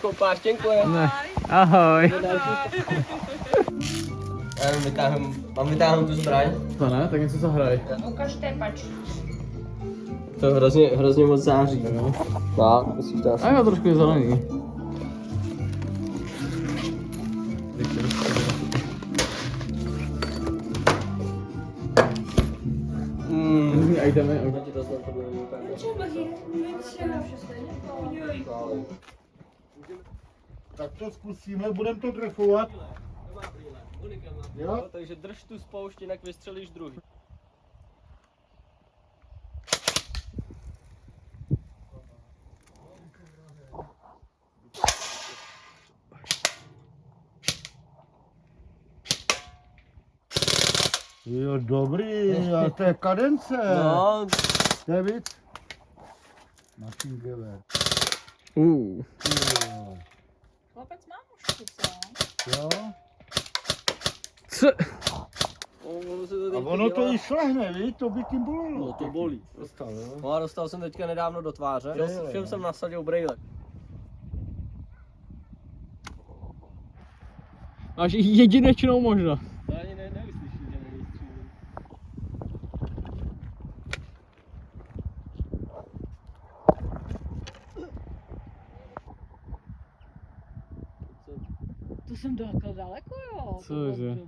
koupáš, děkuji. Ne. Ahoj. Mám vytáhnout tu zbraň. To ne, tak něco zahraj. Ukažte pačku. To hrozně moc září. No. Tak, musíš to asi. A jo, trošku je zelený. A jdeme. Tak to zkusíme, budeme to trefovat. Jo? Takže drž tu spoušť, jinak vystřelíš druhý. Jo, dobrý, a to je kadence. No. To je víc? Machine gewehr. Uh. Jo. Chlapec má mužku, co? Jo. Co? A ono to i šlehne, víš, to by tím bolelo. No to bolí. Dostal, jo. No a dostal jsem teďka nedávno do tváře. Všem jsem nasadil brejle. Máš jedinečnou možnost. To ani nevyslyší, že nevystřílím. To jsem takhle daleko, jo. Cože?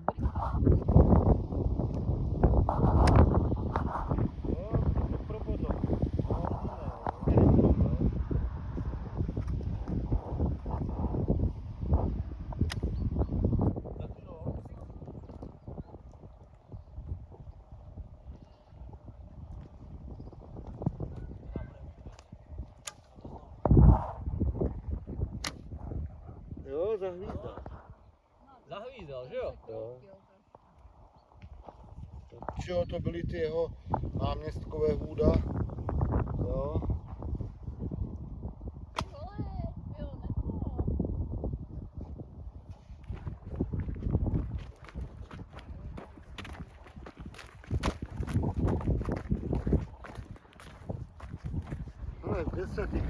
Jo, zahvízdal. Zahvízdal, že jo? Jo. Čeho to byly ty jeho náměstkové hůda? Jo. Ale kde se ty?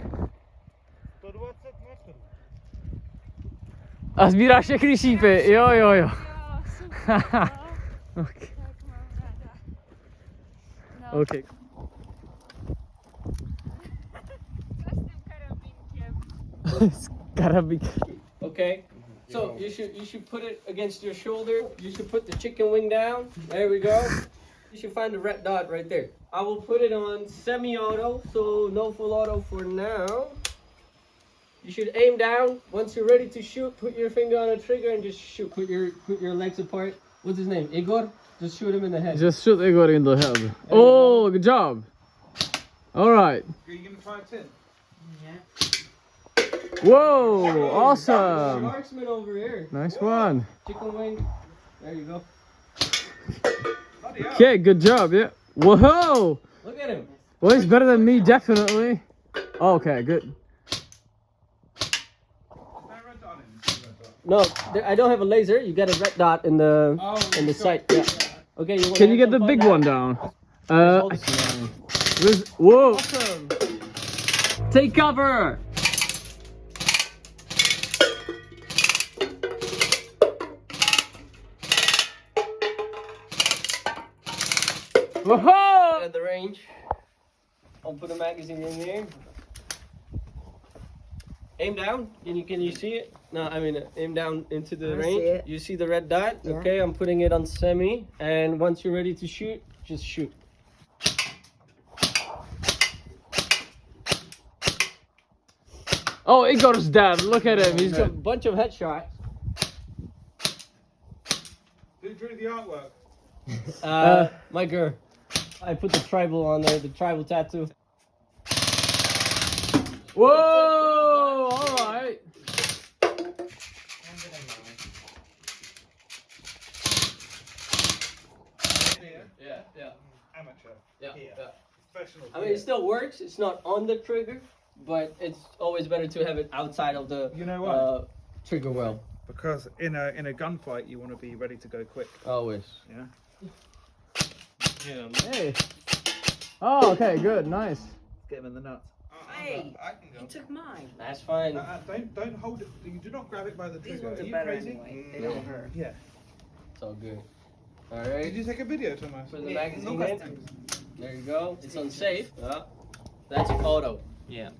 120 metrů. A sbíráš všechny šípy, jo. Jo, super. Okay. Tak mám ráda. No. Okay. Co s tím karabínkem? Karabík. Okay. So you should put it against your shoulder. You should put the chicken wing down. There we go. You should find the red dot right there. I will put it on semi-auto, so no full auto for now. You should aim down. Once you're ready to shoot, put your finger on the trigger and just shoot. Put your legs apart. What's his name? Igor? Just shoot him in the head. Just shoot Igor in the head. Oh, good job. All right. Are you gonna try it in? Whoa, awesome. Marksman over here. Nice one. Chicken wing. There you go. Okay, good job. Yeah. Whoa. Look at him. Well, he's better than me, definitely. Okay, good. No, I don't have a laser. You got a red dot in the sight. Yeah. Okay. Can you get the big one down? Whoa. Awesome. Take cover. Whoa! At the range. I'll put a magazine in there. Aim down. Can you see it? No, I mean aim down into the range. See it. You see the red dot? Yeah. Okay, I'm putting it on semi. And once you're ready to shoot, just shoot. Oh, Igor's dead. Look at him. He's He's got a got. bunch of headshots. Who drew the artwork? My girl. I put the tribal on there, the tribal tattoo. Whoa! All right. Yeah. Amateur. Yeah. Professional. I mean, it still works. It's not on the trigger, but it's always better to have it outside of the You know what? trigger well. Because in a gunfight, you want to be ready to go quick. Always. Yeah. Hey. Oh, okay, good, nice. Get him in the nuts. Hey, I can go. he took mine. That's fine. Don't hold it. You do not grab it by the These trigger. ones Are are you better crazy? anyway. They don't hurt. Yeah. It's all good. All right. Did you take a video, Thomas? Put the Yeah, magazine no in. customs. There you go. It's unsafe. That's auto. Yeah.